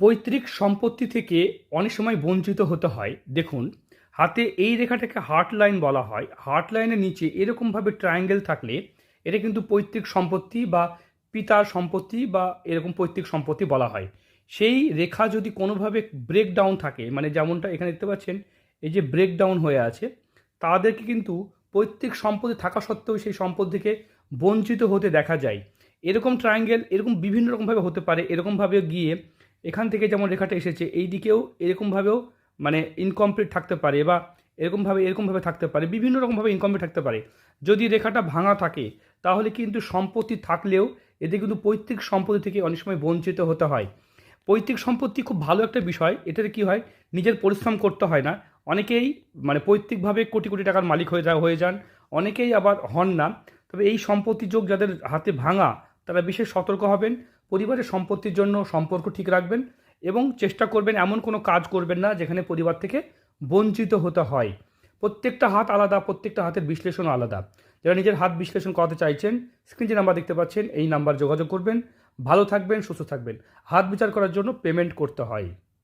পৈতৃক সম্পত্তি থেকে অনেক সময় বঞ্চিত হতে হয়। দেখুন, হাতে এই রেখাটাকে হার্ট লাইন বলা হয়। হার্ট লাইনের নিচে এরকমভাবে ট্রায়াঙ্গেল থাকলে এটা কিন্তু পৈতৃক সম্পত্তি বা পিতার সম্পত্তি বা এরকম পৈতৃক সম্পত্তি বলা হয়। সেই রেখা যদি কোনোভাবে ব্রেকডাউন থাকে, মানে যেমনটা এখানে দেখতে পাচ্ছেন, এই যে ব্রেকডাউন হয়ে আছে, তাদেরকে কিন্তু পৈতৃক সম্পত্তি থাকা সত্ত্বেও সেই সম্পত্তি থেকে বঞ্চিত হতে দেখা যায়। এরকম ট্রায়াঙ্গেল এরকম বিভিন্ন রকমভাবে হতে পারে। এরকমভাবে গিয়ে এখান থেকে যেমন রেখাটা এসেছে এই দিকেও এরকমভাবেও মানে ইনকমপ্লিট থাকতে পারে, বা এরকমভাবে থাকতে পারে, বিভিন্ন রকমভাবে ইনকমপ্লিট থাকতে পারে। যদি রেখাটা ভাঙা থাকে তাহলে কিন্তু সম্পত্তি থাকলেও এদের কিন্তু পৈতৃক সম্পত্তি থেকে অনেক সময় বঞ্চিত হতে হয়। পৈতৃক সম্পত্তি খুব ভালো একটা বিষয়। এটাতে কি হয়, নিজের পরিশ্রম করতে হয় না। অনেকেই মানে পৈতৃকভাবে কোটি কোটি টাকার মালিক হয়ে যান, অনেকেই আবার হন না। তবে এই সম্পত্তি যোগ যাদের হাতে ভাঙা, তারা বিশেষ সতর্ক হবেন। পরিবারের সম্পত্তির জন্য সম্পর্ক ঠিক রাখবেন এবং চেষ্টা করবেন এমন কোনো কাজ করবেন না যেখানে পরিবার থেকে বঞ্চিত হতে হয়। প্রত্যেকটা হাত আলাদা, প্রত্যেকটা হাতের বিশ্লেষণ আলাদা। যারা নিজের হাত বিশ্লেষণ করাতে চাইছেন, স্ক্রিন যে নাম্বার দেখতে পাচ্ছেন এই নাম্বার যোগাযোগ করবেন। ভালো থাকবেন, সুস্থ থাকবেন। হাত বিচার করার জন্য পেমেন্ট করতে হয়।